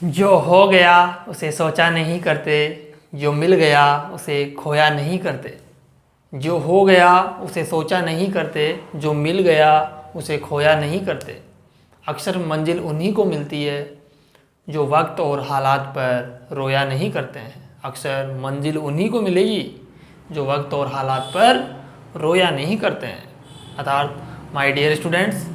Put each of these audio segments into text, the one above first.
जो हो गया उसे सोचा नहीं करते, जो मिल गया उसे खोया नहीं करते। जो हो गया उसे सोचा नहीं करते, जो मिल गया उसे खोया नहीं करते। अक्सर मंजिल उन्हीं को मिलती है जो वक्त और हालात पर रोया नहीं करते हैं। अक्सर मंजिल उन्हीं को मिलेगी जो वक्त और हालात पर रोया नहीं करते हैं। अर्थात माय डियर स्टूडेंट्स,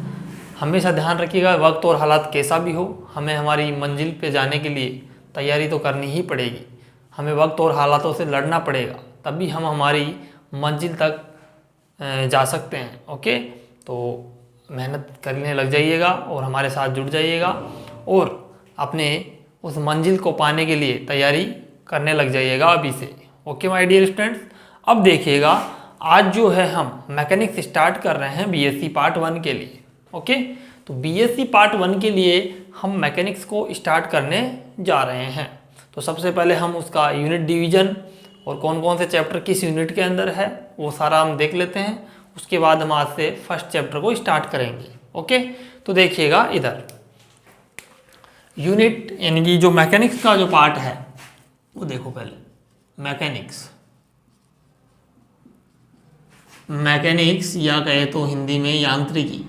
हमेशा ध्यान रखिएगा, वक्त और हालात कैसा भी हो, हमें हमारी मंजिल पे जाने के लिए तैयारी तो करनी ही पड़ेगी। हमें वक्त और हालातों से लड़ना पड़ेगा, तभी हम हमारी मंजिल तक जा सकते हैं। ओके, तो मेहनत करने लग जाइएगा और हमारे साथ जुड़ जाइएगा और अपने उस मंजिल को पाने के लिए तैयारी करने लग जाइएगा अभी से। ओके माय डियर स्टूडेंट्स, अब देखिएगा, आज जो है हम मैकेनिक्स स्टार्ट कर रहे हैं बीएससी पार्ट 1 के लिए। ओके, तो बीएससी पार्ट 1 के लिए हम मैकेनिक्स को स्टार्ट करने जा रहे हैं। तो सबसे पहले हम उसका यूनिट डिवीजन और कौन कौन से चैप्टर किस यूनिट के अंदर है वो सारा हम देख लेते हैं। उसके बाद हम आज से फर्स्ट चैप्टर को स्टार्ट करेंगे। ओके, तो देखिएगा इधर यूनिट यानी कि जो मैकेनिक्स का जो पार्ट है वो देखो पहले। मैकेनिक्स या कहे तो हिंदी में यांत्रिकी।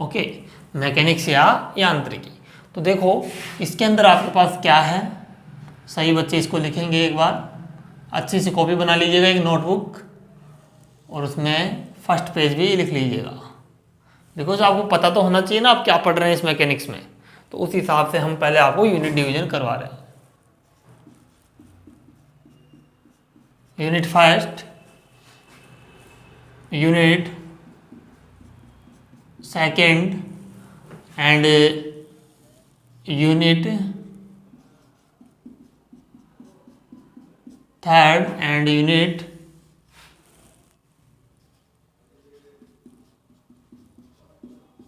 ओके, मैकेनिक्स या यांत्रिकी। तो देखो इसके अंदर आपके पास क्या है, सही बच्चे इसको लिखेंगे, एक बार अच्छी सी कॉपी बना लीजिएगा, एक नोटबुक, और उसमें फर्स्ट पेज भी लिख लीजिएगा। बिकॉज आपको पता तो होना चाहिए ना आप क्या पढ़ रहे हैं इस मैकेनिक्स में, तो उस हिसाब से हम पहले आपको यूनिट डिवीजन करवा रहे हैं। Unit first, unit second and unit third and unit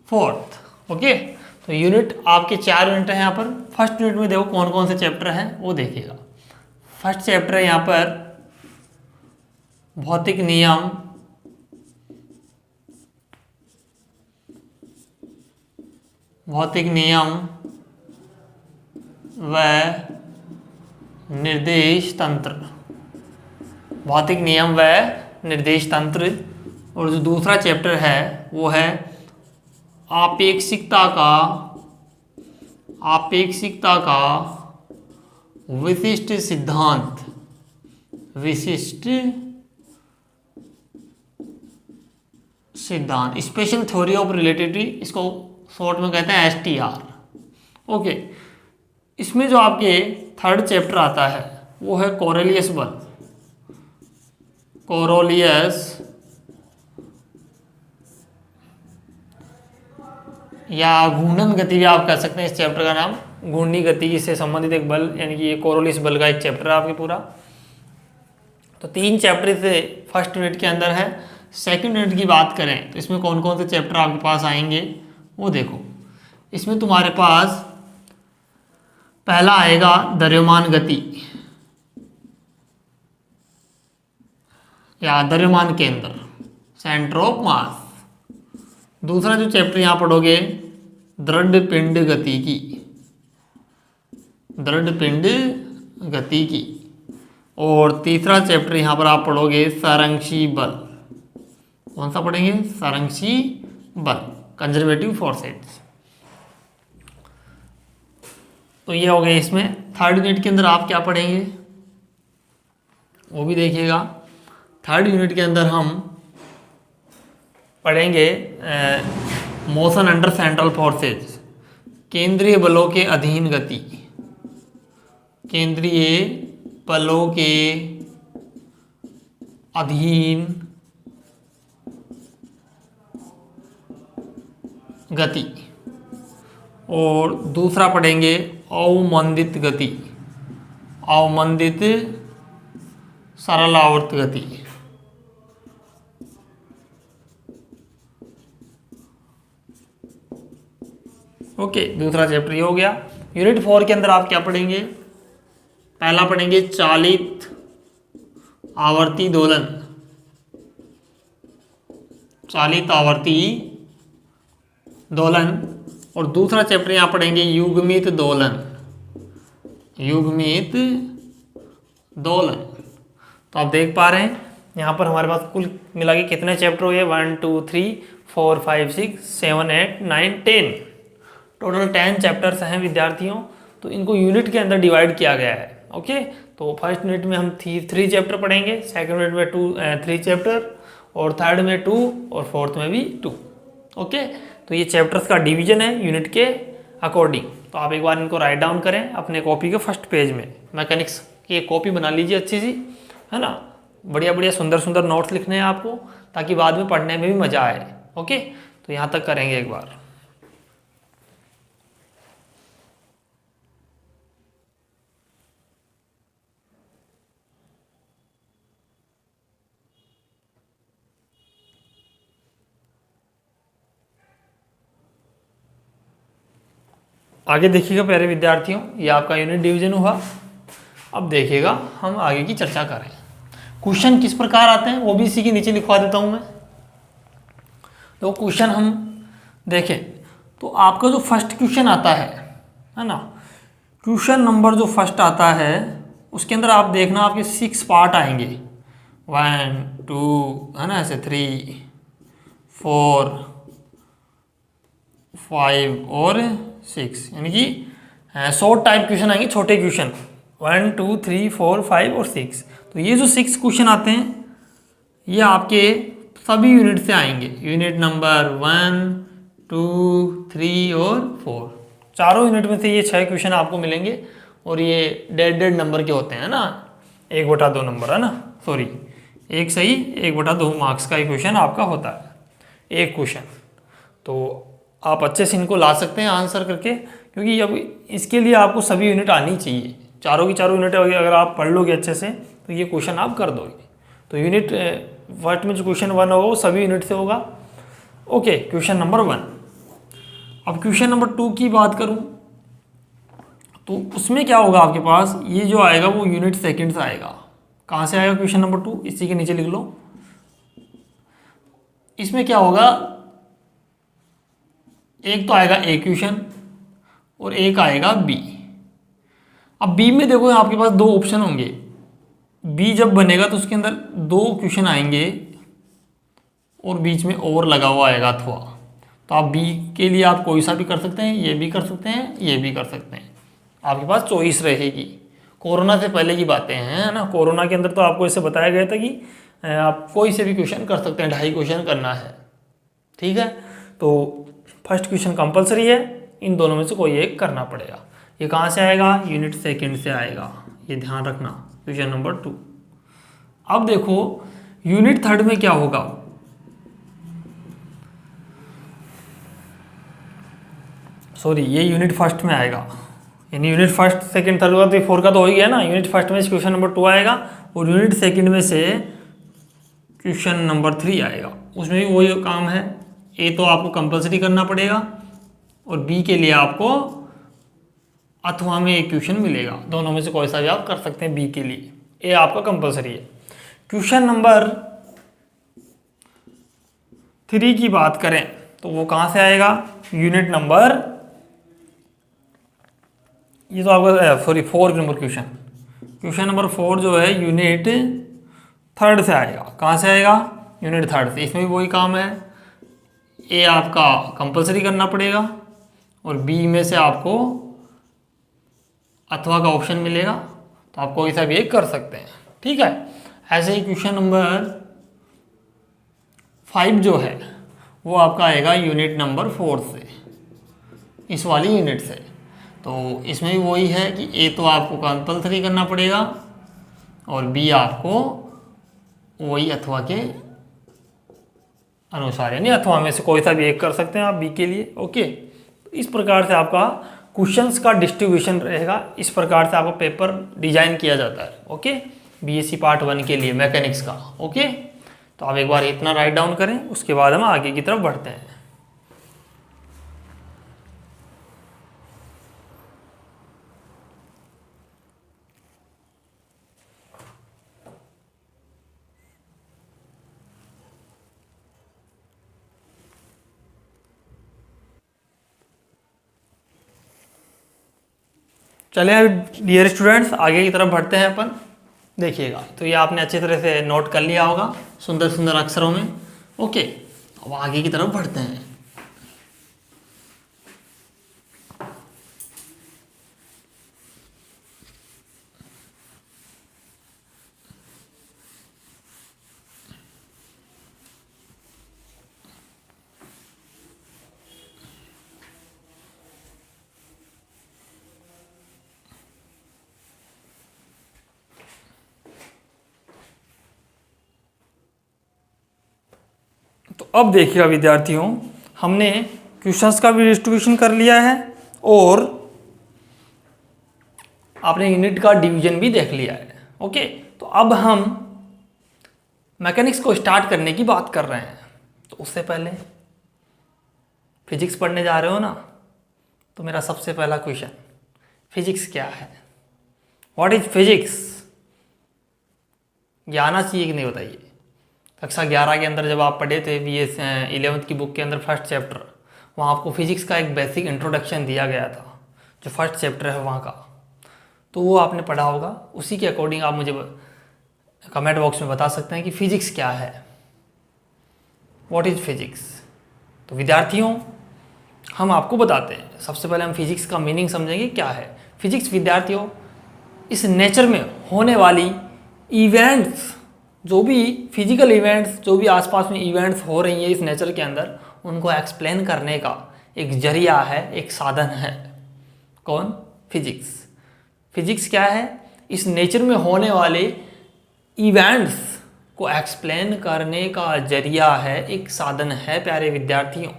fourth. Okay, तो यूनिट आपके 4 यूनिट हैं यहाँ पर। फर्स्ट यूनिट में देखो कौन कौन से चैप्टर हैं वो देखिएगा। फर्स्ट चैप्टर है यहाँ पर भौतिक नियम, भौतिक नियम व निर्देश तंत्र। भौतिक नियम व निर्देश तंत्र। और जो दूसरा चैप्टर है वो है आपेक्षिकता का विशिष्ट सिद्धांत। विशिष्ट सिद्धांत, स्पेशल थ्योरी ऑफ रिलेटिविटी, इसको शॉर्ट में कहते हैं STR। ओके, इसमें जो आपके थर्ड चैप्टर आता है वो है कोरोलियस बल। कोरोलियस या घूर्णन गति भी आप कह सकते हैं। इस चैप्टर का नाम घूर्णी गति से संबंधित एक बल, यानी कि ये कोरोलियस बल का एक चैप्टर है आपके पूरा। तो 3 चैप्टर से फर्स्ट यूनिट के अंदर है। सेकंड यूनिट की बात करें तो इसमें कौन कौन से चैप्टर आपके पास आएंगे वो देखो। इसमें तुम्हारे पास पहला आएगा द्रव्यमान गति या द्रव्यमान केंद्र, सेंटर ऑफ मास। दूसरा जो चैप्टर यहाँ पढ़ोगे दृढ़ पिंड गति की, दृढ़ पिंड गति की। और तीसरा चैप्टर यहाँ पर आप पढ़ोगे संरक्षी बल। कौन सा पढ़ेंगे? संरक्षी बल, कंजर्वेटिव फोर्सेस। तो ये हो गया। इसमें थर्ड यूनिट के अंदर आप क्या पढ़ेंगे वो भी देखिएगा। थर्ड यूनिट के अंदर हम पढ़ेंगे मोशन अंडर सेंट्रल फोर्सेज, केंद्रीय बलों के अधीन गति। केंद्रीय बलों के अधीन गति। और दूसरा पढ़ेंगे अवमंदित गति, अवमंदित सरल आवर्त गति। ओके, दूसरा चैप्टर ये हो गया। यूनिट 4 के अंदर आप क्या पढ़ेंगे? पहला पढ़ेंगे चालित आवर्ती दोलन, चालित आवर्ती दोलन। और दूसरा चैप्टर यहाँ पढ़ेंगे युग्मित दोलन, युग्मित दोलन। तो आप देख पा रहे हैं यहाँ पर हमारे पास कुल मिला के कितने चैप्टर हो गए, 1 2 3 4 5 6 7 8 9 10, टोटल 10 चैप्टर्स हैं विद्यार्थियों। तो इनको यूनिट के अंदर डिवाइड किया गया है। ओके, तो फर्स्ट यूनिट में हम 3 चैप्टर पढ़ेंगे, सेकंड यूनिट में 3 चैप्टर, और थर्ड में 2, और फोर्थ में भी 2। ओके, तो ये चैप्टर्स का डिवीजन है यूनिट के अकॉर्डिंग। तो आप एक बार इनको राइट डाउन करें अपने कॉपी के फर्स्ट पेज में। मैकेनिक्स की एक कॉपी बना लीजिए अच्छी सी, है ना, बढ़िया बढ़िया सुंदर सुंदर नोट्स लिखने हैं आपको, ताकि बाद में पढ़ने में भी मज़ा आए। ओके, तो यहाँ तक करेंगे एक बार। आगे देखिएगा प्यारे विद्यार्थियों, ये आपका यूनिट डिवीजन हुआ। अब देखिएगा हम आगे की चर्चा करें। क्वेश्चन किस प्रकार आते हैं वो भी इसी के नीचे लिखवा देता हूं मैं। तो क्वेश्चन हम देखें तो आपका जो फर्स्ट क्वेश्चन आता है ना, क्वेश्चन नंबर जो फर्स्ट आता है उसके अंदर आप देखना आपके 6 पार्ट आएंगे, 1 2, है ना, ऐसे 3 4 5 और 6, यानी कि शॉर्ट टाइप क्वेश्चन आएंगे, छोटे क्वेश्चन 1 2 3 4 5 और 6। तो ये जो 6 क्वेश्चन आते हैं ये आपके सभी यूनिट से आएंगे, यूनिट नंबर 1 2 3 और 4, चारों यूनिट में से ये 6 क्वेश्चन आपको मिलेंगे। और ये डेड नंबर के होते हैं ना, 1/2 नंबर, है ना, सॉरी 1 सही 1/2 मार्क्स का ही क्वेश्चन आपका होता है, एक क्वेश्चन। तो आप अच्छे से इनको ला सकते हैं आंसर करके, क्योंकि अब इसके लिए आपको सभी यूनिट आनी चाहिए, चारों की चारों यूनिट अगर आप पढ़ लोगे अच्छे से तो ये क्वेश्चन आप कर दोगे। तो यूनिट फर्स्ट में जो क्वेश्चन 1 होगा वो सभी यूनिट से होगा। Okay, question number 1। अब क्वेश्चन नंबर 2 की बात करूं तो उसमें क्या होगा आपके पास, ये जो आएगा वो यूनिट सेकंड से आएगा। कहाँ से आएगा क्वेश्चन नंबर 2, इसी के नीचे लिख लो। इसमें क्या होगा, एक तो आएगा ए क्वेश्चन और एक आएगा बी। अब बी में देखो आपके पास 2 ऑप्शन होंगे, बी जब बनेगा तो उसके अंदर 2 क्वेश्चन आएंगे और बीच में और लगा हुआ आएगा अथवा। तो आप बी के लिए आप कोई सा भी कर सकते हैं, ये भी कर सकते हैं, ये भी कर सकते हैं, आपके पास चॉइस रहेगी। कोरोना से पहले की बातें हैं, है ना, कोरोना के अंदर तो आपको ऐसे बताया गया था कि आप कोई से भी क्वेश्चन कर सकते हैं, 2.5 क्वेश्चन करना है, ठीक है। तो फर्स्ट क्वेश्चन कंपलसरी है, इन दोनों में से कोई एक करना पड़ेगा। ये कहाँ से आएगा, यूनिट सेकंड से आएगा, ये ध्यान रखना, क्वेश्चन नंबर 2। अब देखो यूनिट थर्ड में क्या होगा, सॉरी ये यूनिट फर्स्ट में आएगा, यानी यूनिट फर्स्ट सेकंड थर्ड होगा तो 4 का तो हो ही गया ना। यूनिट फर्स्ट में क्वेश्चन नंबर 2 आएगा और यूनिट सेकंड में से क्वेश्चन नंबर 3 आएगा, उसमें भी वही काम है। ए तो आपको कंपलसरी करना पड़ेगा और बी के लिए आपको अथवा में एक क्वेश्चन मिलेगा, दोनों में से कोई सा भी आप कर सकते हैं बी के लिए, ए आपका कंपलसरी है। क्वेश्चन नंबर 3 की बात करें तो वो कहाँ से आएगा, यूनिट नंबर, ये तो आपका sorry 4 number question, question number 4 जो है यूनिट थर्ड से आएगा। कहाँ से आएगा, यूनिट थर्ड से। इसमें भी वही काम है, ए आपका कंपलसरी करना पड़ेगा और बी में से आपको अथवा का ऑप्शन मिलेगा, तो आप कोई सा भी एक कर सकते हैं, ठीक है। ऐसे ही क्वेश्चन नंबर 5 जो है वो आपका आएगा यूनिट नंबर 4 से, इस वाली यूनिट से। तो इसमें भी वही है कि ए तो आपको कंपलसरी करना पड़ेगा और बी आपको वही अथवा के अनुसार, यानी अथवा में से कोई सा भी एक कर सकते हैं आप बी के लिए। ओके, इस प्रकार से आपका क्वेश्चंस का डिस्ट्रीब्यूशन रहेगा, इस प्रकार से आपका पेपर डिजाइन किया जाता है। ओके, बीएससी पार्ट 1 के लिए मैकेनिक्स का। ओके, तो आप एक बार इतना राइट डाउन करें, उसके बाद हम आगे की तरफ बढ़ते हैं। चलिए डियर स्टूडेंट्स, आगे की तरफ बढ़ते हैं अपन। देखिएगा, तो ये आपने अच्छी तरह से नोट कर लिया होगा सुंदर सुंदर अक्षरों में। ओके, अब आगे की तरफ बढ़ते हैं। तो अब देखिएगा विद्यार्थियों, हमने क्वेश्चंस का भी डिस्ट्रीब्यूशन कर लिया है और आपने यूनिट का डिवीजन भी देख लिया है। ओके, तो अब हम मैकेनिक्स को स्टार्ट करने की बात कर रहे हैं। तो उससे पहले फिजिक्स पढ़ने जा रहे हो ना, तो मेरा सबसे पहला क्वेश्चन, फिजिक्स क्या है? What is physics? ये आना चाहिए कि नहीं बताइए? कक्षा 11 के अंदर जब आप पढ़े थे BS 11th की बुक के अंदर फर्स्ट चैप्टर, वहाँ आपको फिजिक्स का एक बेसिक इंट्रोडक्शन दिया गया था, जो फर्स्ट चैप्टर है वहाँ का, तो वो आपने पढ़ा होगा। उसी के अकॉर्डिंग आप मुझे कमेंट बॉक्स में बता सकते हैं कि फिजिक्स क्या है, व्हाट इज फिजिक्स। तो विद्यार्थियों, हम आपको बताते हैं। सबसे पहले हम फिजिक्स का मीनिंग समझेंगे क्या है फिजिक्स। विद्यार्थियों, इस नेचर में होने वाली इवेंट्स, जो भी फिजिकल इवेंट्स, जो भी आसपास में इवेंट्स हो रही हैं इस नेचर के अंदर, उनको एक्सप्लेन करने का एक जरिया है, एक साधन है। कौन? फिजिक्स। फिजिक्स क्या है? इस नेचर में होने वाले इवेंट्स को एक्सप्लेन करने का जरिया है, एक साधन है प्यारे विद्यार्थियों।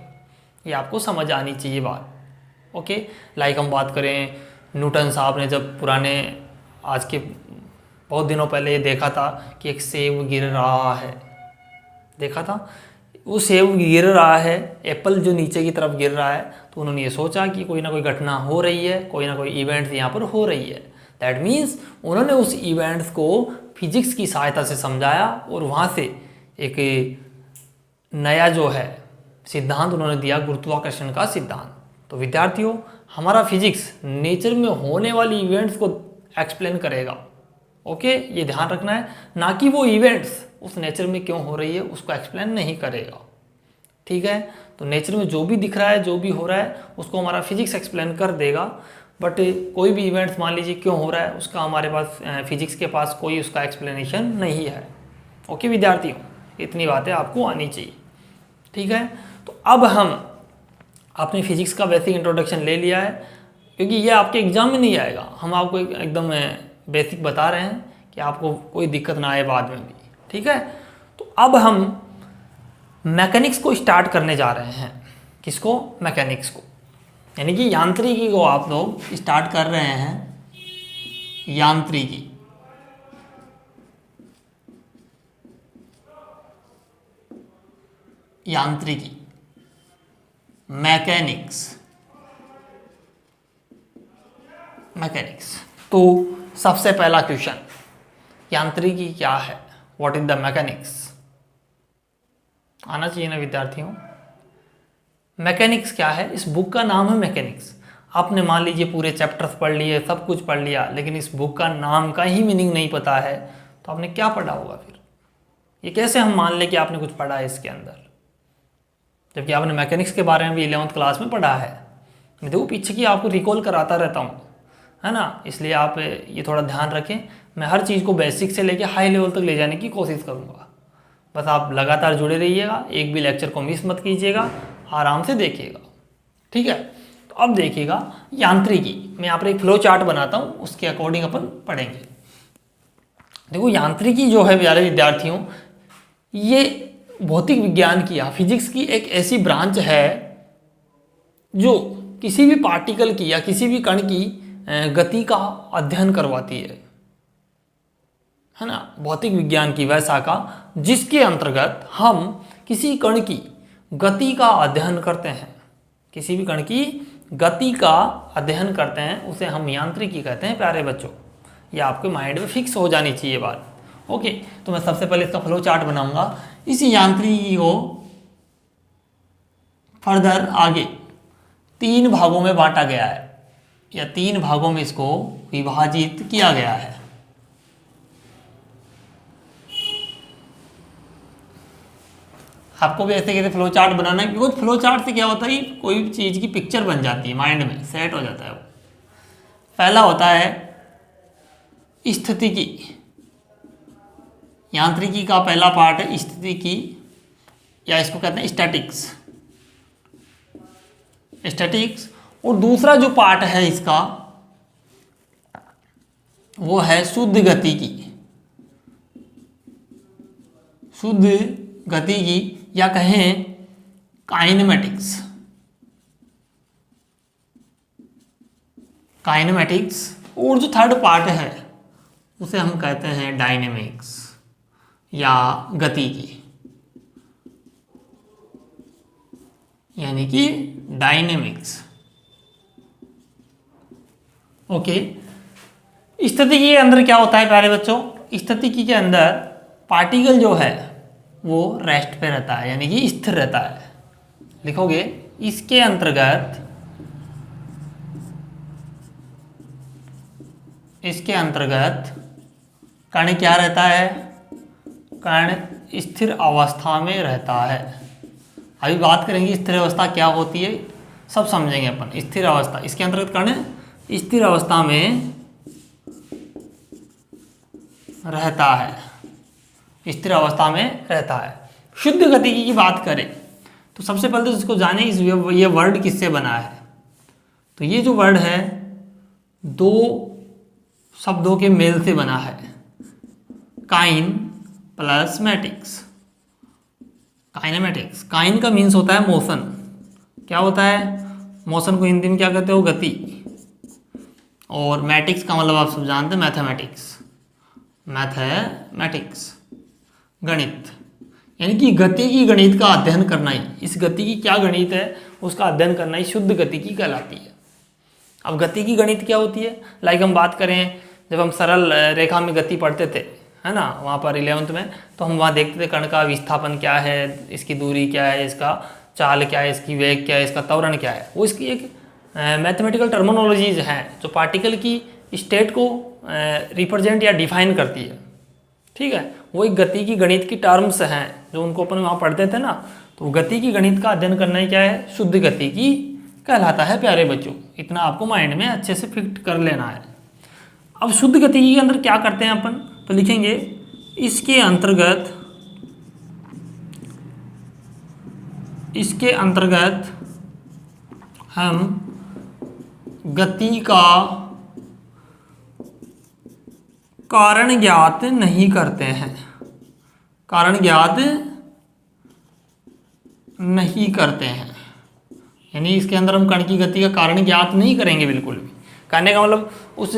ये आपको समझ आनी चाहिए बात। ओके, लाइक हम बात करें, न्यूटन साहब ने जब पुराने, आज के बहुत दिनों पहले ये देखा था कि एक सेब गिर रहा है, देखा था वो सेब गिर रहा है, एप्पल जो नीचे की तरफ गिर रहा है, तो उन्होंने ये सोचा कि कोई ना कोई घटना हो रही है, कोई ना कोई इवेंट्स यहाँ पर हो रही है। दैट मीन्स उन्होंने उस इवेंट्स को फिजिक्स की सहायता से समझाया और वहाँ से एक नया जो है सिद्धांत उन्होंने दिया, गुरुत्वाकर्षण का सिद्धांत। तो विद्यार्थियों, हमारा फिजिक्स नेचर में होने वाली इवेंट्स को एक्सप्लेन करेगा। ओके, ये ध्यान रखना है, ना कि वो इवेंट्स उस नेचर में क्यों हो रही है उसको एक्सप्लेन नहीं करेगा। ठीक है, तो नेचर में जो भी दिख रहा है, जो भी हो रहा है, उसको हमारा फिजिक्स एक्सप्लेन कर देगा। बट कोई भी इवेंट्स मान लीजिए क्यों हो रहा है, उसका हमारे पास फिजिक्स के पास कोई उसका एक्सप्लेनेशन नहीं है। ओके विद्यार्थियों, इतनी बातें आपको आनी चाहिए। ठीक है, तो अब हम आपने फिजिक्स का बेसिक इंट्रोडक्शन ले लिया है, क्योंकि ये आपके एग्जाम में नहीं आएगा। हम आपको एकदम बेसिक बता रहे हैं कि आपको कोई दिक्कत ना आए बाद में भी। ठीक है, तो अब हम मैकेनिक्स को स्टार्ट करने जा रहे हैं। किसको? मैकेनिक्स को, यानी कि यांत्रिकी को आप लोग स्टार्ट कर रहे हैं। यांत्रिकी, यांत्रिकी, मैकेनिक्स, मैकेनिक्स। तो सबसे पहला क्वेश्चन, यांत्रिकी क्या है? What is the mechanics? आना चाहिए ना विद्यार्थियों। मैकेनिक्स क्या है? इस बुक का नाम है मैकेनिक्स। आपने मान लीजिए पूरे चैप्टर्स पढ़ लिए, सब कुछ पढ़ लिया, लेकिन इस बुक का नाम का ही मीनिंग नहीं पता है, तो आपने क्या पढ़ा होगा फिर? ये कैसे हम मान लें कि आपने कुछ पढ़ा है इसके अंदर, जबकि आपने मैकेनिक्स के बारे में भी 11th क्लास में पढ़ा है। मैं देखो पीछे की आपको रिकॉल कराता रहता हूँ, है ना, इसलिए आप ये थोड़ा ध्यान रखें। मैं हर चीज़ को बेसिक से लेके हाई लेवल तक ले जाने की कोशिश करूँगा। बस आप लगातार जुड़े रहिएगा, एक भी लेक्चर को मिस मत कीजिएगा, आराम से देखिएगा। ठीक है, तो अब देखिएगा यांत्रिकी। मैं यहाँ पर एक फ्लो चार्ट बनाता हूँ, उसके अकॉर्डिंग अपन पढ़ेंगे। देखो यांत्रिकी जो है प्यारे विद्यार्थियों, ये भौतिक विज्ञान की या फिजिक्स की एक ऐसी ब्रांच है जो किसी भी पार्टिकल की या किसी भी कण की गति का अध्ययन करवाती है ना। भौतिक विज्ञान की वह शाखा जिसके अंतर्गत हम किसी कण की गति का अध्ययन करते हैं, किसी भी कण की गति का अध्ययन करते हैं, उसे हम यांत्रिकी कहते हैं प्यारे बच्चों। ये आपके माइंड में फिक्स हो जानी चाहिए बात। ओके, तो मैं सबसे पहले इसका फ्लो चार्ट बनाऊंगा। इस यांत्रिकी को फर्दर आगे 3 भागों में बांटा गया है। या 3 भागों में इसको विभाजित किया गया है। आपको भी ऐसे कैसे फ्लो चार्ट बनाना है, क्योंकि फ्लो चार्ट से क्या होता है, कोई भी चीज़ की पिक्चर बन जाती है, माइंड में सेट हो जाता है वो। पहला होता है स्थितिकी, यांत्रिकी का पहला पार्ट है स्थितिकी, या इसको कहते हैं स्टैटिक्स। स्टैटिक्स। और दूसरा जो पार्ट है इसका वो है शुद्ध गतिकी। शुद्ध गतिकी या कहें काइनेमेटिक्स। काइनेमेटिक्स। और जो थर्ड पार्ट है उसे हम कहते हैं डायनेमिक्स या गतिकी, यानी कि डायनेमिक्स। ओके। स्थितिकी के अंदर क्या होता है प्यारे बच्चों, स्थितिकी के अंदर पार्टिकल जो है वो रेस्ट पे रहता है, यानी कि स्थिर रहता है। लिखोगे इसके अंतर्गत कण क्या रहता है, कण स्थिर अवस्था में रहता है। अभी बात करेंगे स्थिर अवस्था क्या होती है, सब समझेंगे अपन। स्थिर अवस्था, इसके अंतर्गत कण स्थिर अवस्था में रहता है, स्थिर अवस्था में रहता है। शुद्ध गतिकी की बात करें तो सबसे पहले तो इसको जाने ये वर्ड किससे बना है। तो ये जो वर्ड है 2 शब्दों के मेल से बना है, kine plus matics. Kinematics, kine का मीन्स होता है मोशन। क्या होता है, मोशन को हिंदी में क्या कहते हो, गति। और मैटिक्स का मतलब आप सब जानते हैं मैथमेटिक्स। मैथमेटिक्स गणित, यानी कि गति की गणित का अध्ययन करना ही, इस गति की क्या गणित है उसका अध्ययन करना ही शुद्ध गतिकी कहलाती है। अब गति की गणित क्या होती है, लाइक हम बात करें जब हम सरल रेखा में गति पढ़ते थे, है ना, वहाँ पर 11th में, तो हम वहाँ देखते थे कण का विस्थापन क्या है, इसकी दूरी क्या है, इसका चाल क्या है, इसकी वेग क्या है, इसका त्वरण क्या है। वो इसकी एक मैथमेटिकल टर्मिनोलॉजीज हैं जो पार्टिकल की स्टेट को रिप्रेजेंट या डिफाइन करती है। ठीक है, वो एक गति की गणित की टर्म्स हैं जो उनको अपन वहाँ पढ़ते थे ना। तो गति की गणित का अध्ययन करना ही क्या है, शुद्ध गतिकी कहलाता है प्यारे बच्चों। इतना आपको माइंड में अच्छे से फिट कर लेना है। अब शुद्ध गतिकी के अंदर क्या करते हैं अपन, तो लिखेंगे इसके अंतर्गत हम गति का कारण ज्ञात नहीं करते हैं। कारण ज्ञात नहीं करते हैं, यानी इसके अंदर हम कण की गति का कारण ज्ञात नहीं करेंगे बिल्कुल भी। कहने का मतलब उस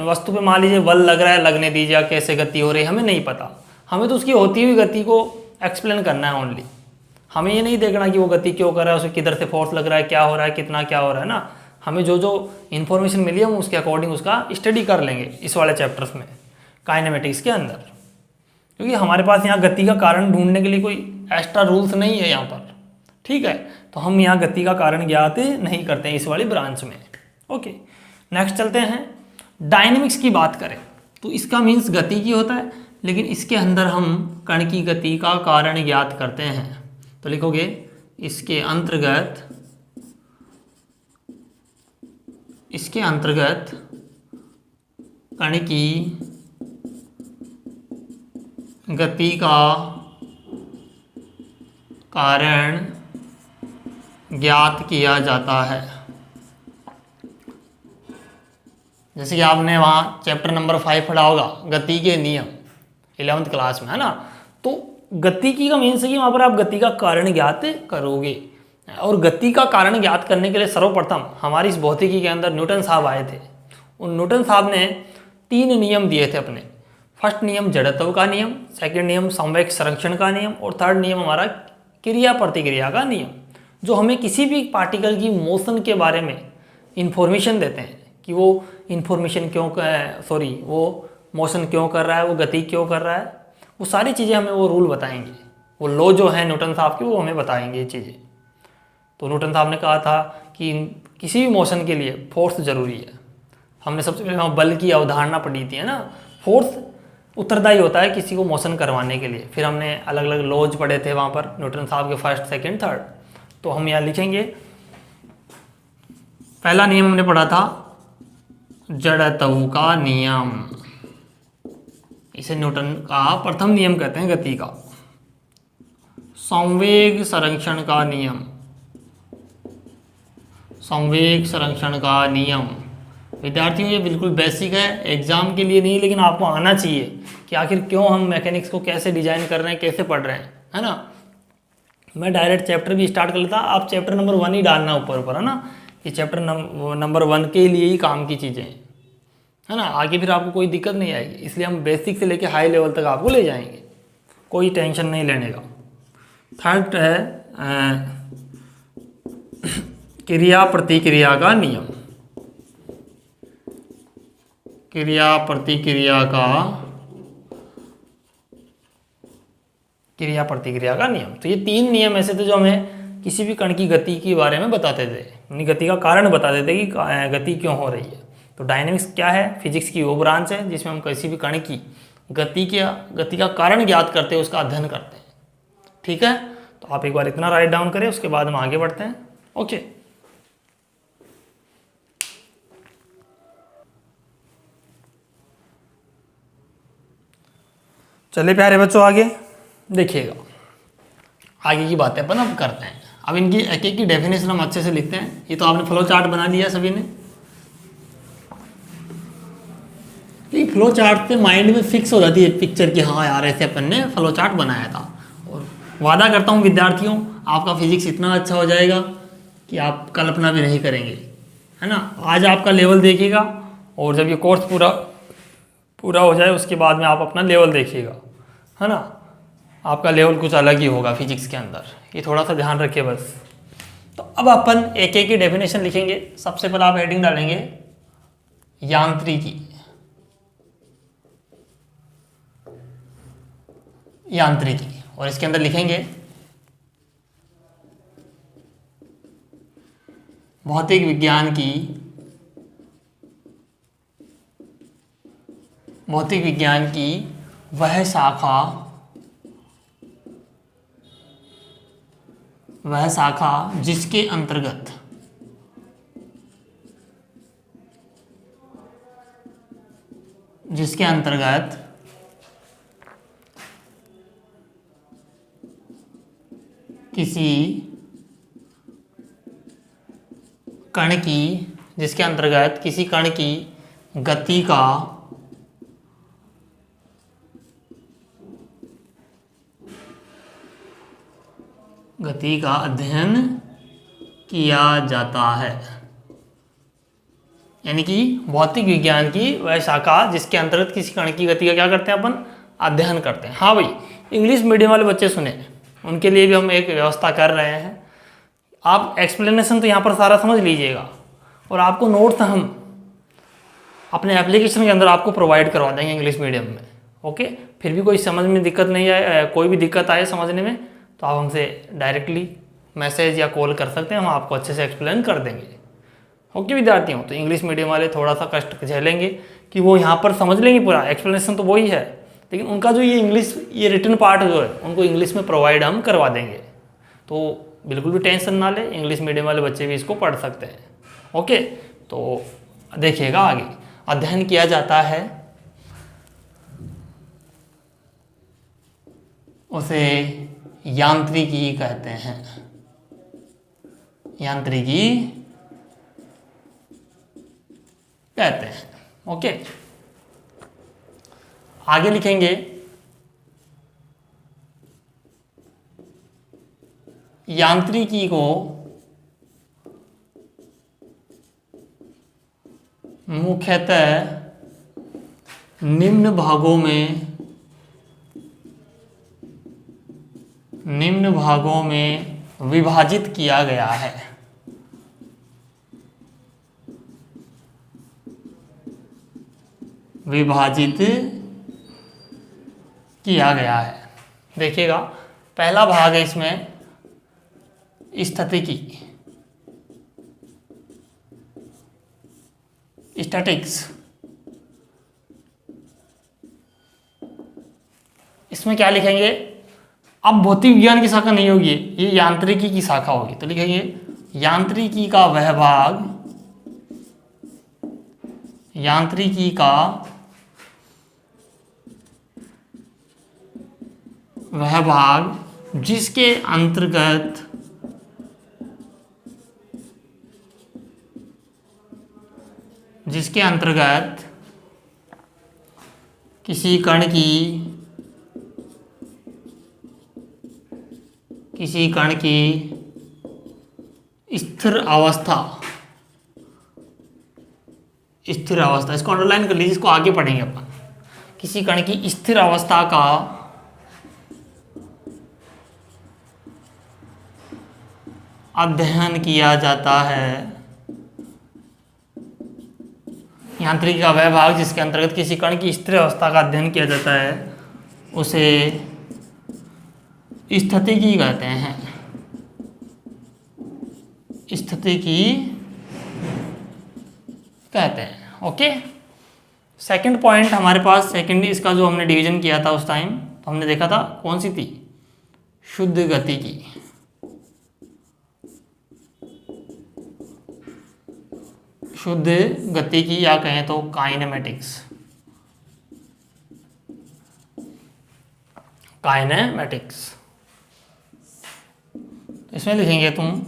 वस्तु पे मान लीजिए बल लग रहा है, लगने दीजिए, कैसे गति हो रही है हमें नहीं पता, हमें तो उसकी होती हुई गति को एक्सप्लेन करना है ओनली। हमें ये नहीं देखना कि वो गति क्यों कर रहा है, उसे किधर से फोर्स लग रहा है, क्या हो रहा है, कितना क्या हो रहा है ना। हमें जो जो इन्फॉर्मेशन मिली है हम उसके अकॉर्डिंग उसका स्टडी कर लेंगे इस वाले चैप्टर्स में, काइनेमेटिक्स के अंदर। क्योंकि हमारे पास यहाँ गति का कारण ढूंढने के लिए कोई एक्स्ट्रा रूल्स नहीं है यहाँ पर। ठीक है, तो हम यहाँ गति का कारण ज्ञात नहीं करते हैं इस वाली ब्रांच में। ओके, नेक्स्ट चलते हैं। डायनेमिक्स की बात करें तो इसका मीन्स गति की होता है, लेकिन इसके अंदर हम कण की गति का कारण ज्ञात करते हैं। तो लिखोगे इसके अंतर्गत कण की गति का कारण ज्ञात किया जाता है। जैसे कि आपने वहाँ चैप्टर नंबर 5 पढ़ा होगा, गति के नियम, 11th क्लास में, है ना। तो गतिकी का मीन्स है कि वहाँ पर आप गति का कारण ज्ञात करोगे। और गति का कारण ज्ञात करने के लिए सर्वप्रथम हमारी इस भौतिकी के अंदर न्यूटन साहब आए थे। उन न्यूटन साहब ने 3 नियम दिए थे अपने। फर्स्ट नियम जड़त्व का नियम, सेकंड नियम समवेग संरक्षण का नियम, और थर्ड नियम हमारा क्रिया प्रतिक्रिया का नियम, जो हमें किसी भी पार्टिकल की मोशन के बारे में इंफॉर्मेशन देते हैं कि वो इंफॉर्मेशन वो मोशन क्यों कर रहा है, वो गति क्यों कर रहा है, वो सारी चीज़ें हमें वो रूल बताएंगे। वो लॉ जो है न्यूटन साहब के, वो हमें बताएंगे ये चीज़ें। तो न्यूटन साहब ने कहा था कि किसी भी मोशन के लिए फोर्स जरूरी है। हमने सबसे पहले वहाँ बल की अवधारणा पढ़ी थी, है ना। फोर्स उत्तरदायी होता है किसी को मोशन करवाने के लिए। फिर हमने अलग अलग लॉज पढ़े थे वहाँ पर न्यूटन साहब के, फर्स्ट, सेकंड, थर्ड। तो हम यहाँ लिखेंगे, पहला नियम हमने पढ़ा था जड़त्व का नियम। इसे न्यूटन का प्रथम नियम कहते हैं गति का। संवेग संरक्षण का नियम, संवेग संरक्षण का नियम। विद्यार्थियों ये बिल्कुल बेसिक है, एग्जाम के लिए नहीं, लेकिन आपको आना चाहिए कि आखिर क्यों हम मैकेनिक्स को कैसे डिजाइन कर रहे हैं, कैसे पढ़ रहे हैं, है ना। मैं डायरेक्ट चैप्टर भी स्टार्ट कर लेता, आप चैप्टर नंबर 1 ही डालना ऊपर ऊपर, है ना। ये चैप्टर नंबर 1 के लिए ही काम की चीज़ें हैं, है ना। आगे फिर आपको कोई दिक्कत नहीं आएगी, इसलिए हम बेसिक से लेके हाई लेवल तक आपको ले जाएंगे, कोई टेंशन नहीं लेने का। थर्ड है क्रिया प्रतिक्रिया का नियम। क्रिया प्रतिक्रिया का नियम। तो ये 3 नियम ऐसे थे जो हमें किसी भी कण की गति के बारे में बताते थे, यानी गति का कारण बताते थे कि गति क्यों हो रही है। तो डायनेमिक्स क्या है, फिजिक्स की वो ब्रांच है जिसमें हम किसी भी कण की गति का कारण ज्ञात करते हैं, उसका अध्ययन करते हैं। ठीक है, तो आप एक बार इतना राइट डाउन करें, उसके बाद हम आगे बढ़ते हैं। ओके, चलिए प्यारे बच्चों, आगे देखिएगा। आगे की बातें अपन अब करते हैं। अब इनकी एक एक की डेफिनेशन हम अच्छे से लिखते हैं। ये तो आपने फ्लो चार्ट बना लिया सभी ने। फ्लो चार्ट पे माइंड में फिक्स हो जाती है पिक्चर कि हाँ यार ऐसे अपन ने फ्लो चार्ट बनाया था। और वादा करता हूँ विद्यार्थियों, आपका फिजिक्स इतना अच्छा हो जाएगा कि आप कल्पना भी नहीं करेंगे, है ना। आज आपका लेवल देखिएगा, और जब ये कोर्स पूरा हो जाए उसके बाद में आप अपना लेवल देखिएगा, है ना। आपका लेवल कुछ अलग ही होगा फिजिक्स के अंदर, ये थोड़ा सा ध्यान रखिए बस। तो अब अपन एक एक की डेफिनेशन लिखेंगे। सबसे पहले आप हेडिंग डालेंगे यांत्रिकी, और इसके अंदर लिखेंगे भौतिक विज्ञान की वह शाखा जिसके अंतर्गत किसी कण की गति का अध्ययन किया जाता है। यानी कि भौतिक विज्ञान की वह शाखा जिसके अंतर्गत किसी कण की गति का क्या करते हैं अपन, अध्ययन करते हैं। हाँ भाई, इंग्लिश मीडियम वाले बच्चे सुने, उनके लिए भी हम एक व्यवस्था कर रहे हैं। आप एक्सप्लेनेशन तो यहाँ पर सारा समझ लीजिएगा, और आपको नोट्स हम अपने एप्लीकेशन के अंदर आपको प्रोवाइड करवा देंगे इंग्लिश मीडियम में। ओके, फिर भी कोई समझ में दिक्कत नहीं आए, कोई भी दिक्कत आए समझने में, तो आप हमसे डायरेक्टली मैसेज या कॉल कर सकते हैं, हम आपको अच्छे से एक्सप्लेन कर देंगे। ओके विद्यार्थियों, तो इंग्लिश मीडियम वाले थोड़ा सा कष्ट झेलेंगे कि वो यहाँ पर समझ लेंगे पूरा, एक्सप्लेनेशन तो वही है, लेकिन उनका जो ये रिटन पार्ट जो है उनको इंग्लिश में प्रोवाइड हम करवा देंगे। तो बिल्कुल भी टेंशन ना ले, इंग्लिश मीडियम वाले बच्चे भी इसको पढ़ सकते हैं। ओके, तो देखिएगा आगे, अध्ययन किया जाता है उसे यांत्रिकी कहते हैं। ओके, आगे लिखेंगे यांत्रिकी को मुख्यतः निम्न भागों में विभाजित किया गया है। देखिएगा, पहला भाग है इसमें स्थितिकी, स्टैटिक्स। इसमें क्या लिखेंगे? अब भौतिक विज्ञान की शाखा नहीं होगी, ये यांत्रिकी की शाखा होगी, तो लिखेंगे यांत्रिकी का वह भाग, यांत्रिकी का वह भाग जिसके अंतर्गत किसी कण की स्थिर अवस्था, इसको अंडरलाइन कर लीजिए, इसको आगे पढ़ेंगे अपन। किसी कण की स्थिर अवस्था का अध्ययन किया जाता है। यांत्रिकी का वह भाग जिसके अंतर्गत किसी कण की स्थिर अवस्था का अध्ययन किया जाता है उसे स्थितिकी कहते हैं। स्थितिकी कहते हैं। ओके, सेकंड पॉइंट हमारे पास, सेकंड इसका जो हमने डिवीजन किया था उस टाइम, तो हमने देखा था कौन सी थी? शुद्ध गतिकी। शुद्ध गतिकी या कहें तो काइनेमेटिक्स। इसमें लिखेंगे तुम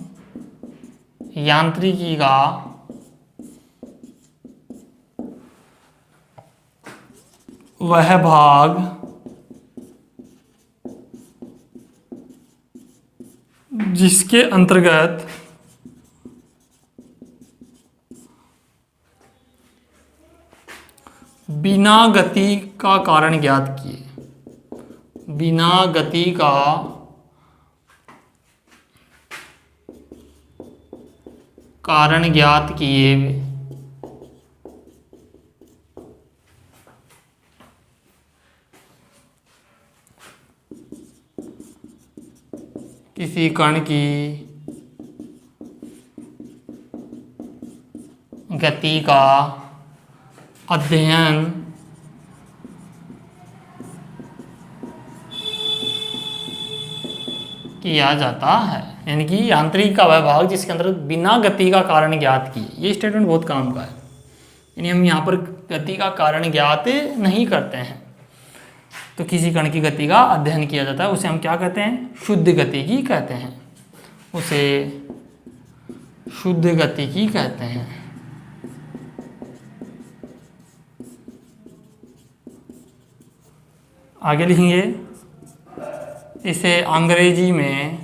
यांत्रिकी का वह भाग जिसके अंतर्गत बिना गति का कारण ज्ञात किए, बिना गति का कारण ज्ञात किए किसी कण की गति का अध्ययन किया जाता है। यानी कि यांत्रिकी का वह भाग जिसके अंदर बिना गति का कारण ज्ञात किए, ये स्टेटमेंट बहुत काम का है। यानी हम यहाँ पर गति का कारण ज्ञात नहीं करते हैं, तो किसी कण की गति का अध्ययन किया जाता है, उसे हम क्या कहते हैं? शुद्ध गतिकी कहते हैं। उसे शुद्ध गतिकी कहते हैं। आगे लिखेंगे, इसे अंग्रेजी में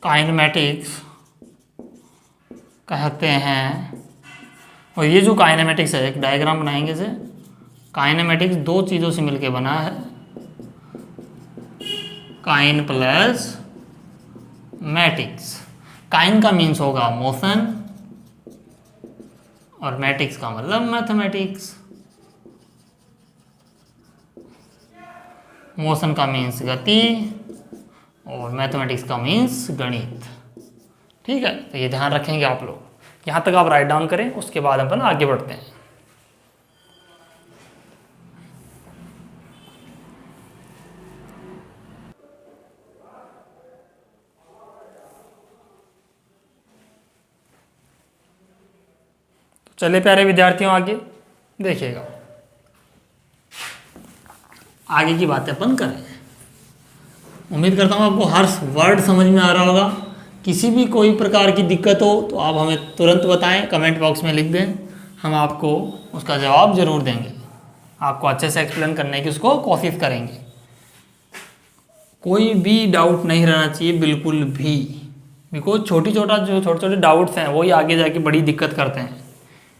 काइनेमेटिक्स कहते हैं। और ये जो काइनेमेटिक्स है, एक डायग्राम बनाएंगे इसे। काइनेमेटिक्स दो चीज़ों से मिलके बना है, काइन प्लस मैटिक्स। काइन का मीन्स होगा मोशन और मैटिक्स का मतलब मैथमेटिक्स। मोशन का मीन्स गति और मैथमेटिक्स का मीन्स गणित। ठीक है, तो ये ध्यान रखेंगे आप लोग। यहाँ तक आप राइट डाउन करें, उसके बाद अपन आगे बढ़ते हैं। तो चले प्यारे विद्यार्थियों, आगे देखिएगा, आगे की बातें अपन करें। उम्मीद करता हूँ आपको हर वर्ड समझ में आ रहा होगा। किसी भी कोई प्रकार की दिक्कत हो तो आप हमें तुरंत बताएं, कमेंट बॉक्स में लिख दें, हम आपको उसका जवाब ज़रूर देंगे। आपको अच्छे से एक्सप्लेन करने की उसको कोशिश करेंगे। कोई भी डाउट नहीं रहना चाहिए, बिल्कुल भी, बिकॉज छोटे छोटे डाउट्स हैं वही आगे जाके बड़ी दिक्कत करते हैं,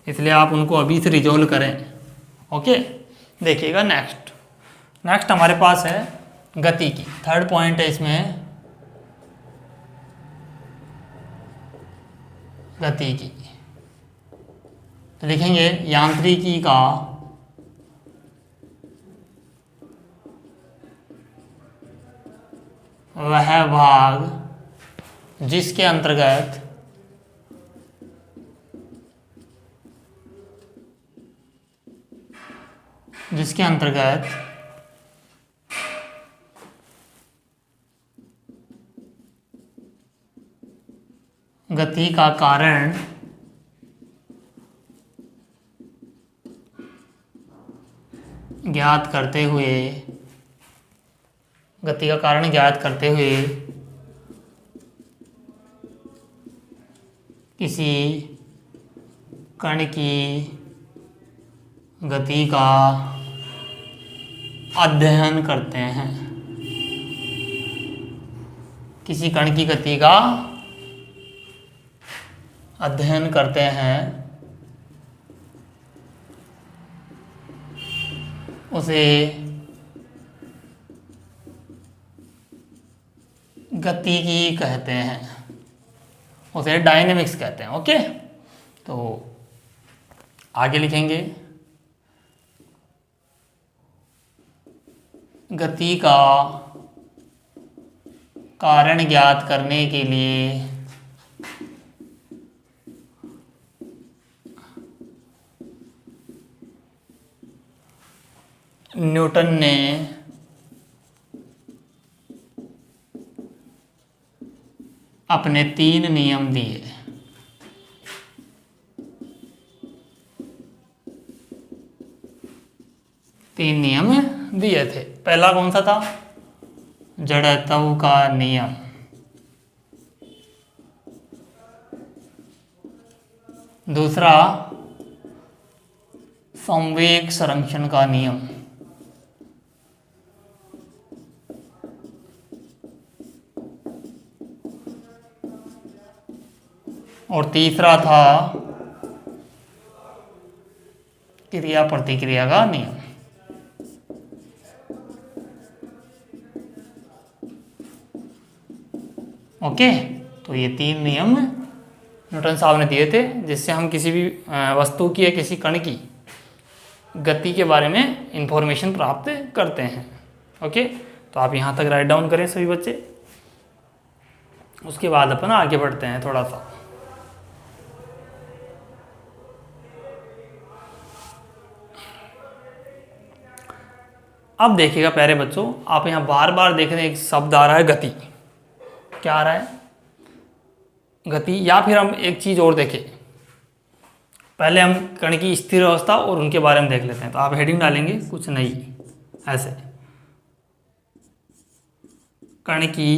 इसलिए आप उनको अभी से रिजॉल्व करें। ओके, देखिएगा नेक्स्ट हमारे पास है गति की। थर्ड पॉइंट है इसमें गति की। तो लिखेंगे यांत्रिकी का वह भाग जिसके अंतर्गत गति का कारण ज्ञात करते हुए किसी कण की गति का अध्ययन करते हैं। किसी कण की गति का अध्ययन करते हैं, उसे गतिकी कहते हैं, उसे डायनेमिक्स कहते हैं। ओके, तो आगे लिखेंगे, गति का कारण ज्ञात करने के लिए न्यूटन ने अपने 3 नियम दिए। तीन नियम दिए थे। पहला कौन सा था? जड़त्व का नियम। दूसरा संवेग संरक्षण का नियम। और तीसरा था क्रिया प्रतिक्रिया का नियम। ओके, तो ये 3 नियम न्यूटन साहब ने दिए थे, जिससे हम किसी भी वस्तु की या किसी कण की गति के बारे में इंफॉर्मेशन प्राप्त करते हैं। ओके, तो आप यहाँ तक राइट डाउन करें सभी बच्चे। उसके बाद अपन आगे बढ़ते हैं थोड़ा सा। अब देखिएगा प्यारे बच्चों, आप यहाँ बार बार देख रहे हैं एक शब्द आ रहा है गति। क्या आ रहा है? गति। या फिर हम एक चीज और देखें, पहले हम कण की स्थिर अवस्था और उनके बारे में देख लेते हैं। तो आप हेडिंग डालेंगे कुछ नहीं, ऐसे कण की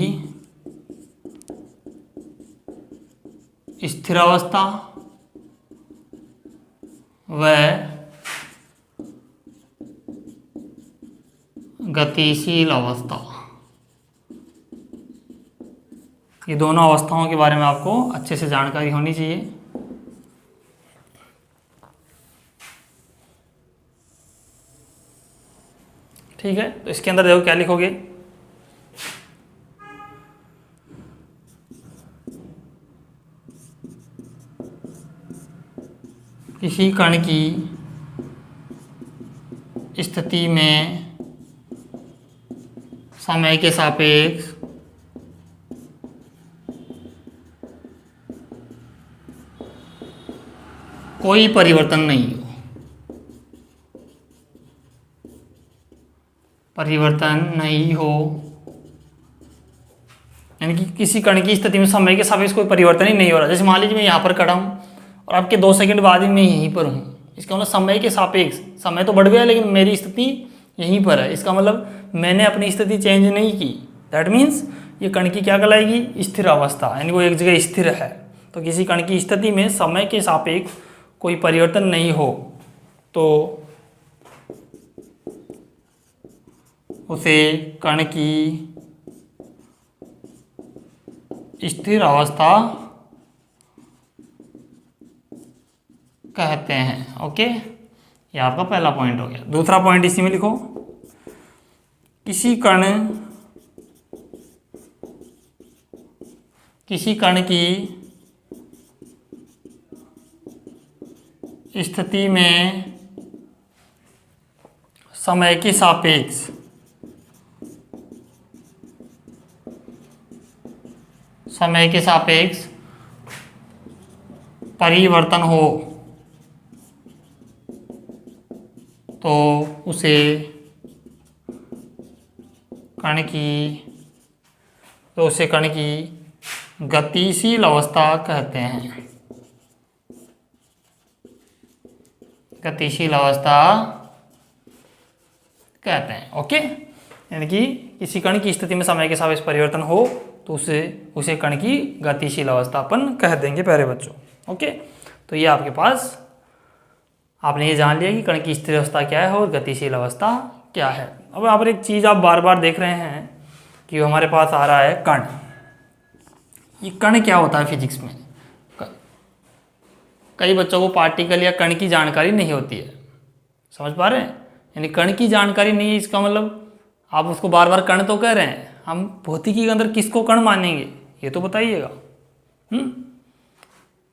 स्थिर अवस्था व गतिशील अवस्था, ये दोनों अवस्थाओं के बारे में आपको अच्छे से जानकारी होनी चाहिए। ठीक है, तो इसके अंदर देखो क्या लिखोगे। किसी कण की स्थिति में समय के सापेक्ष कोई परिवर्तन नहीं हो। यानी कि किसी कण की स्थिति में समय के सापेक्ष कोई परिवर्तन ही नहीं हो रहा। जैसे मान लीजिए मैं यहाँ पर खड़ा हूँ और आपके 2 सेकंड बाद ही मैं यहीं पर हूँ, इसका मतलब समय के सापेक्ष समय तो बढ़ गया लेकिन मेरी स्थिति यहीं पर है। इसका मतलब मैंने अपनी स्थिति चेंज नहीं की। दैट मीन्स ये कण की क्या कहलाएगी? स्थिर अवस्था, यानी वो एक जगह स्थिर है। तो किसी कण की स्थिति में समय के सापेक्ष कोई परिवर्तन नहीं हो तो उसे कण की स्थिर अवस्था कहते हैं। ओके, ये आपका पहला पॉइंट हो गया। दूसरा पॉइंट इसी में लिखो, किसी कण की स्थिति में समय के सापेक्ष समय के सापेक्ष परिवर्तन हो तो उसे कण की गतिशील अवस्था कहते हैं। गतिशील अवस्था कहते हैं। ओके, यानी कि किसी कण की स्थिति में समय के सापेक्ष परिवर्तन हो तो उसे कण की गतिशील अवस्था अपन कह देंगे प्यारे बच्चों। ओके, तो ये आपके पास आपने ये जान लिया कि कण की स्थिर अवस्था क्या है और गतिशील अवस्था क्या है। अब यहाँ पर एक चीज़ आप बार बार देख रहे हैं कि हमारे पास आ रहा है कण। ये कण क्या होता है फिजिक्स में? कई बच्चों को पार्टिकल या कण की जानकारी नहीं होती है, समझ पा रहे हैं? यानी कण की जानकारी नहीं है, इसका मतलब आप उसको बार बार कण तो कह रहे हैं, हम भौतिकी के अंदर किसको कण मानेंगे ये तो बताइएगा।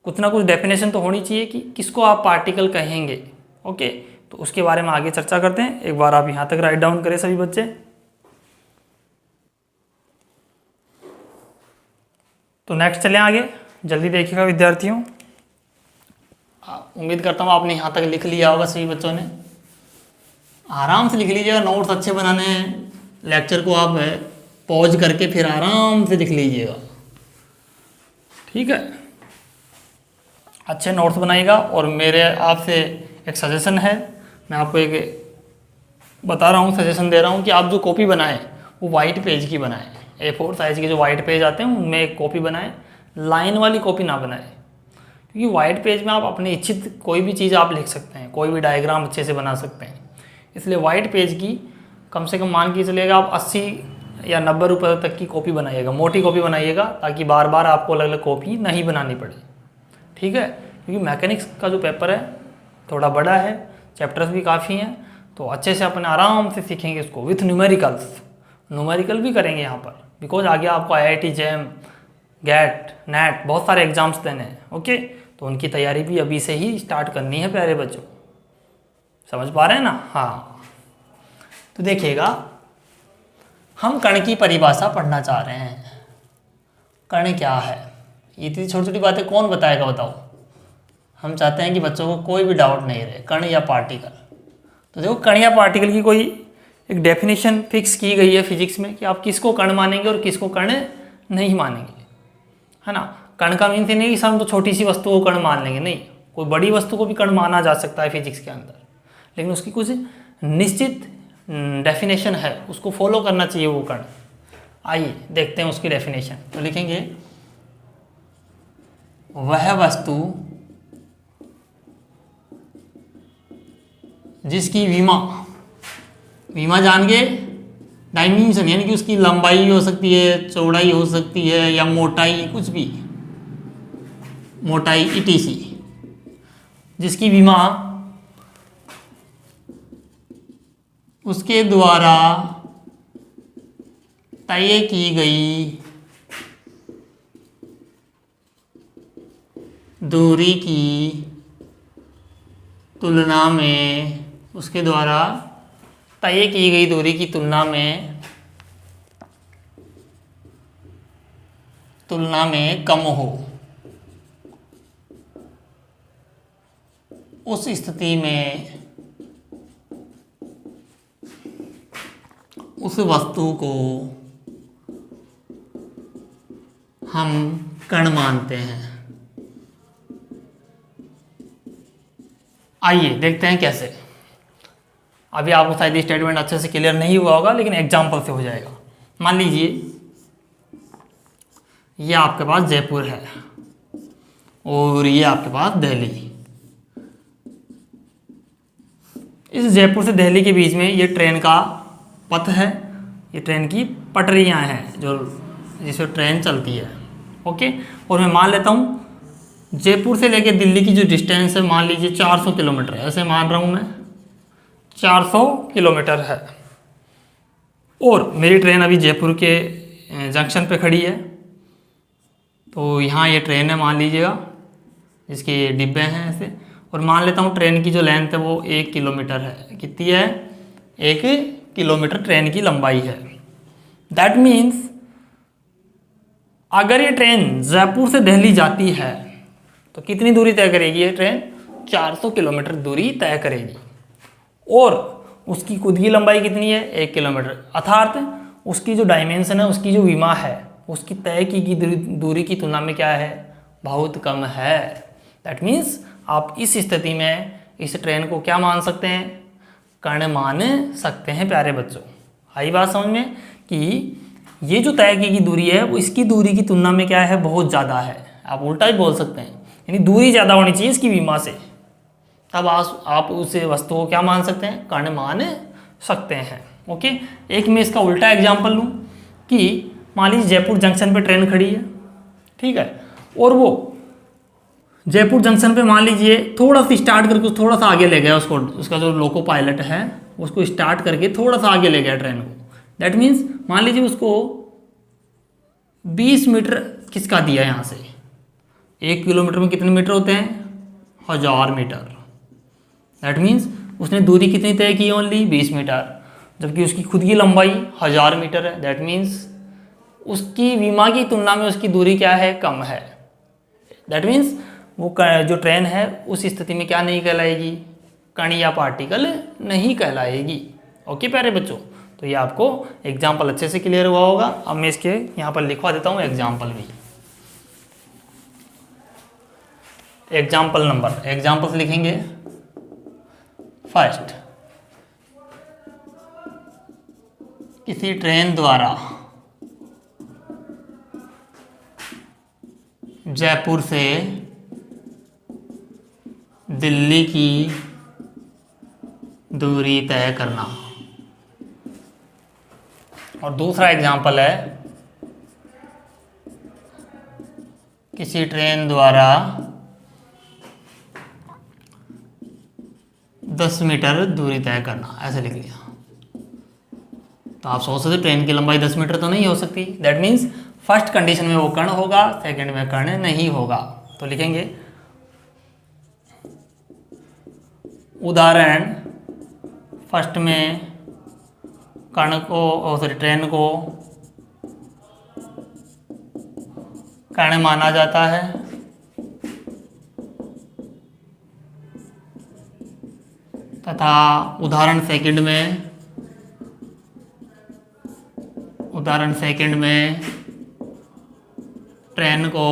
कुछ ना कुछ डेफिनेशन तो होनी चाहिए कि किसको आप पार्टिकल कहेंगे। ओके, तो उसके बारे में आगे चर्चा करते हैं। एक बार आप यहाँ तक राइट डाउन करें सभी बच्चे। तो नेक्स्ट चलें आगे, जल्दी देखिएगा विद्यार्थियों। उम्मीद करता हूँ आपने यहाँ तक लिख लिया होगा सभी बच्चों ने। आराम से लिख लीजिएगा, नोट्स अच्छे बनाने हैं। लेक्चर को आप पॉज करके फिर आराम से लिख लीजिएगा, ठीक है? अच्छे नोट्स बनाइएगा। और मेरे आपसे एक सजेशन है, मैं आपको एक बता रहा हूँ, सजेशन दे रहा हूँ कि आप जो कॉपी बनाएं वो वाइट पेज की बनाएं। A4 साइज़ के जो वाइट पेज आते हैं उनमें एक कॉपी बनाएं, लाइन वाली कॉपी ना बनाएं, क्योंकि वाइट पेज में आप अपनी इच्छित कोई भी चीज़ आप लिख सकते हैं, कोई भी डायग्राम अच्छे से बना सकते हैं। इसलिए वाइट पेज की कम से कम मान के चलिएगा आप 80 या 90 रुपये तक की कॉपी बनाइएगा, मोटी कॉपी बनाइएगा, ताकि बार बार आपको अलग अलग कॉपी नहीं बनानी पड़े, ठीक है? क्योंकि मैकेनिक्स का जो पेपर है थोड़ा बड़ा है, चैप्टर्स भी काफ़ी हैं, तो अच्छे से अपन आराम से सीखेंगे उसको विथ न्यूमेरिकल्स। न्यूमेरिकल भी करेंगे यहाँ पर, बिकॉज आगे आपको IIT JEM गेट नेट बहुत सारे एग्जाम्स देने हैं। ओके, तो उनकी तैयारी भी अभी से ही स्टार्ट करनी है प्यारे बच्चों, समझ पा रहे हैं ना? हाँ, तो देखिएगा, हम कण की परिभाषा पढ़ना चाह रहे हैं। कण क्या है? ये इतनी छोटी छोटी बातें कौन बताएगा बताओ? हम चाहते हैं कि बच्चों को कोई भी डाउट नहीं रहे, कण या पार्टिकल। तो देखो, कण या पार्टिकल की कोई एक डेफिनेशन फिक्स की गई है फिजिक्स में कि आप किसको कण मानेंगे और किसको कण नहीं मानेंगे, है ना? कण का मीन्स नहीं कि हम तो छोटी सी वस्तु को कण मान लेंगे, नहीं, कोई बड़ी वस्तु को भी कण माना जा सकता है फिजिक्स के अंदर, लेकिन उसकी कुछ निश्चित डेफिनेशन है, उसको फॉलो करना चाहिए वो कण। आइए देखते हैं उसकी डेफिनेशन। तो लिखेंगे, वह वस्तु जिसकी विमा जान गए, डायमेंशन यानी कि उसकी लंबाई हो सकती है, चौड़ाई हो सकती है, या मोटाई, कुछ भी, मोटाई ETC, जिसकी विमा उसके द्वारा तय की गई दूरी की तुलना में, उसके द्वारा तय की गई दूरी की तुलना में कम हो, उस स्थिति में उस वस्तु को हम कण मानते हैं। आइए देखते हैं कैसे। अभी आपको शायद ये स्टेटमेंट अच्छे से क्लियर नहीं हुआ होगा, लेकिन एग्जाम्पल से हो जाएगा। मान लीजिए ये आपके पास जयपुर है और ये आपके पास दिल्ली। इस जयपुर से दिल्ली के बीच में ये ट्रेन का पथ है, ये ट्रेन की पटरियां हैं जो जिसमें ट्रेन चलती है। ओके, और मैं मान लेता हूँ जयपुर से लेकर दिल्ली की जो डिस्टेंस है, मान लीजिए 400 किलोमीटर है, ऐसे मान रहा हूँ मैं 400 किलोमीटर है, और मेरी ट्रेन अभी जयपुर के जंक्शन पे खड़ी है। तो यहाँ ये ट्रेन है मान लीजिएगा, इसके डिब्बे हैं ऐसे, और मान लेता हूँ ट्रेन की जो लेंथ है वो 1 किलोमीटर है। कितनी है? 1 किलोमीटर ट्रेन की लंबाई है। दैट मीन्स अगर ये ट्रेन जयपुर से दिल्ली जाती है तो कितनी दूरी तय करेगी ये ट्रेन? 400 किलोमीटर दूरी तय करेगी। और उसकी खुद की लंबाई कितनी है? 1 किलोमीटर। अर्थात उसकी जो डायमेंशन है, उसकी जो विमा है, उसकी तय की दूरी की तुलना में क्या है? बहुत कम है। दैट मीन्स आप इस स्थिति में इस ट्रेन को क्या मान सकते हैं? कर्ण मान सकते हैं प्यारे बच्चों। आई बात समझ में कि ये जो तय की दूरी है वो इसकी दूरी की तुलना में क्या है? बहुत ज़्यादा है। आप उल्टा ही बोल सकते हैं, यानी दूरी ज़्यादा होनी चाहिए इसकी विमा से, तब आप उस वस्तु को क्या मान सकते हैं? कर्ण मान सकते हैं। ओके, एक मैं इसका उल्टा एग्जाम्पल लूँ कि मान लीजिए जयपुर जंक्शन पे ट्रेन खड़ी है, ठीक है, और वो जयपुर जंक्शन पे मान लीजिए थोड़ा सा स्टार्ट करके थोड़ा सा आगे ले गया उसको, उसका जो लोको पायलट है उसको स्टार्ट करके थोड़ा सा आगे ले गया ट्रेन को। दैट मीन्स मान लीजिए उसको 20 मीटर किसका दिया यहाँ से? 1 किलोमीटर में कितने मीटर होते हैं? 1000 मीटर। दैट मीन्स उसने दूरी कितनी तय की? ओनली 20 मीटर, जबकि उसकी खुद की लंबाई 1000 मीटर है। दैट मीन्स उसकी विमा की तुलना में उसकी दूरी क्या है? कम है। दैट मीन्स वो जो ट्रेन है उस स्थिति में क्या नहीं कहलाएगी? कण या पार्टिकल नहीं कहलाएगी। ओके प्यारे बच्चों, तो ये आपको एग्जाम्पल अच्छे से क्लियर हुआ होगा। अब मैं इसके यहाँ पर लिखवा देता हूँ एग्जाम्पल भी। एग्जाम्पल्स लिखेंगे। फर्स्ट, किसी ट्रेन द्वारा जयपुर से दिल्ली की दूरी तय करना। और दूसरा एग्जाम्पल है, किसी ट्रेन द्वारा 10 मीटर दूरी तय करना। ऐसे लिख लिया। तो आप सोच सकते ट्रेन की लंबाई 10 मीटर तो नहीं हो सकती। दैट मीन्स फर्स्ट कंडीशन में वो कर्ण होगा, सेकंड में कर्ण नहीं होगा। तो लिखेंगे उदाहरण, फर्स्ट में कर्ण को ट्रेन को कर्ण माना जाता है, तथा उदाहरण सेकंड में ट्रेन को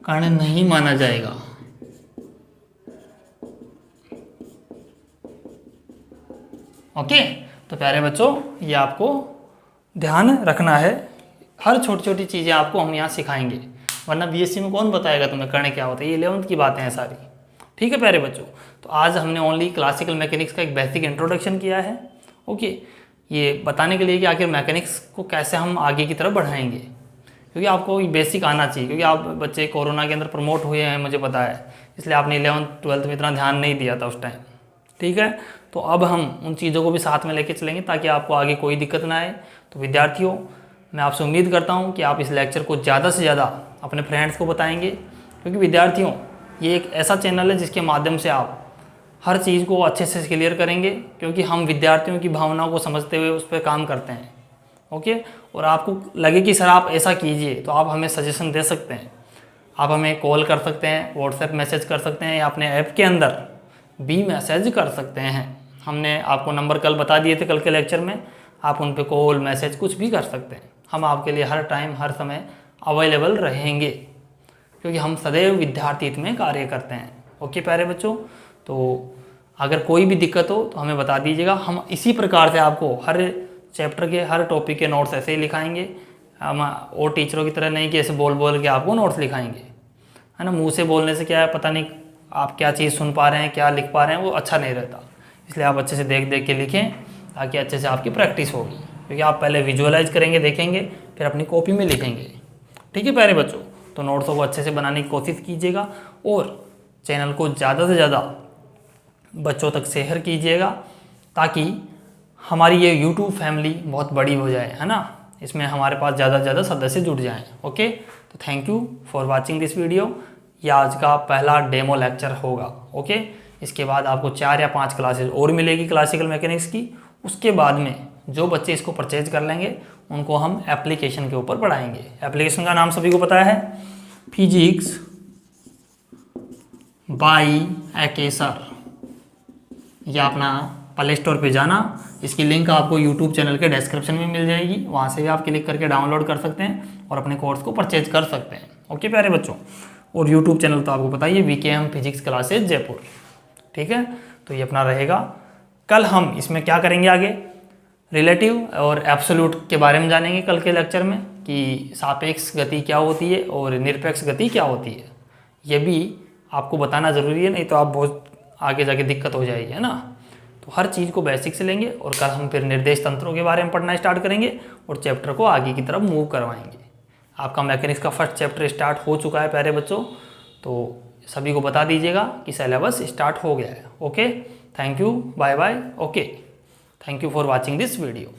कर्ण नहीं माना जाएगा। ओके, तो प्यारे बच्चों ये आपको ध्यान रखना है। हर छोटी छोटी चीज़ें आपको हम यहाँ सिखाएंगे, वरना बीएससी में कौन बताएगा तुम्हें कर्ण क्या होता है? ये 11th की बातें हैं सारी। ठीक है प्यारे बच्चों, तो आज हमने ओनली क्लासिकल मैकेनिक्स का एक बेसिक इंट्रोडक्शन किया है। ओके, ये बताने के लिए कि आखिर मैकेनिक्स को कैसे हम आगे की तरफ बढ़ाएंगे, क्योंकि आपको ये बेसिक आना चाहिए। क्योंकि आप बच्चे कोरोना के अंदर प्रमोट हुए हैं, मुझे पता है, इसलिए आपने 11th 12th में इतना ध्यान नहीं दिया था उस टाइम। ठीक है, तो अब हम उन चीज़ों को भी साथ में लेके चलेंगे ताकि आपको आगे कोई दिक्कत ना आए। तो विद्यार्थियों, मैं आपसे उम्मीद करता हूँ कि आप इस लेक्चर को ज़्यादा से ज़्यादा अपने फ्रेंड्स को बताएंगे, क्योंकि विद्यार्थियों ये एक ऐसा चैनल है जिसके माध्यम से आप हर चीज़ को अच्छे से क्लियर करेंगे, क्योंकि हम विद्यार्थियों की भावनाओं को समझते हुए उस पर काम करते हैं। ओके, और आपको लगे कि सर आप ऐसा कीजिए, तो आप हमें सजेशन दे सकते हैं। आप हमें कॉल कर सकते हैं, व्हाट्सएप मैसेज कर सकते हैं, या अपने ऐप के अंदर भी मैसेज कर सकते हैं। हमने आपको नंबर कल बता दिए थे, कल के लेक्चर में, आप उन पे कॉल मैसेज कुछ भी कर सकते हैं। हम आपके लिए हर टाइम हर समय अवेलेबल रहेंगे, क्योंकि हम सदैव विद्यार्थी हित में कार्य करते हैं। ओके प्यारे बच्चों, तो अगर कोई भी दिक्कत हो तो हमें बता दीजिएगा। हम इसी प्रकार से आपको हर चैप्टर के हर टॉपिक के नोट्स ऐसे ही लिखाएंगे। हम और टीचरों की तरह नहीं कि ऐसे बोल बोल के आपको नोट्स लिखाएंगे, है ना। मुँह से बोलने से क्या है, पता नहीं आप क्या चीज़ सुन पा रहे हैं, क्या लिख पा रहे हैं, वो अच्छा नहीं रहता। इसलिए आप अच्छे से देख देख के लिखें, ताकि अच्छे से आपकी प्रैक्टिस होगी। क्योंकि आप पहले विजुअलाइज करेंगे, देखेंगे, फिर अपनी कॉपी में लिखेंगे। ठीक है प्यारे बच्चों, तो नोट्सों को अच्छे से बनाने की कोशिश कीजिएगा, और चैनल को ज़्यादा से ज़्यादा बच्चों तक शेयर कीजिएगा, ताकि हमारी ये यूट्यूब फैमिली बहुत बड़ी हो जाए, है ना। इसमें हमारे पास ज़्यादा से ज़्यादा सदस्य जुड़ जाएँ। ओके, तो thank you for watching this video. यह आज का पहला डेमो लेक्चर होगा। ओके, इसके बाद आपको 4 या 5 क्लासेस और मिलेगी क्लासिकल मैकेनिक्स की। उसके बाद में जो बच्चे इसको परचेज कर लेंगे उनको हम एप्लीकेशन के ऊपर पढ़ाएंगे। एप्लीकेशन का नाम सभी को पता है, फिजिक्स बाय एकेसर। या अपना प्ले स्टोर पे जाना, इसकी लिंक आपको यूट्यूब चैनल के डिस्क्रिप्शन में मिल जाएगी, वहाँ से भी आप क्लिक करके डाउनलोड कर सकते हैं और अपने कोर्स को परचेज कर सकते हैं। ओके प्यारे बच्चों, और यूट्यूब चैनल तो आपको पता ही है, वीकेएम फिजिक्स क्लासेज जयपुर। ठीक है, तो ये अपना रहेगा। कल हम इसमें क्या करेंगे, आगे रिलेटिव और एब्सोल्यूट के बारे में जानेंगे कल के लेक्चर में, कि सापेक्ष गति क्या होती है और निरपेक्ष गति क्या होती है। ये भी आपको बताना ज़रूरी है, नहीं तो आप बहुत आगे जाके दिक्कत हो जाएगी, है ना। तो हर चीज़ को बेसिक से लेंगे और कल हम फिर निर्देश तंत्रों के बारे में पढ़ना स्टार्ट करेंगे और चैप्टर को आगे की तरफ मूव करवाएंगे। आपका मैकेनिक्स का फर्स्ट चैप्टर स्टार्ट हो चुका है प्यारे बच्चों, तो सभी को बता दीजिएगा कि सिलेबस स्टार्ट हो गया है। Okay, thank you, bye bye. Okay, thank you for watching this video.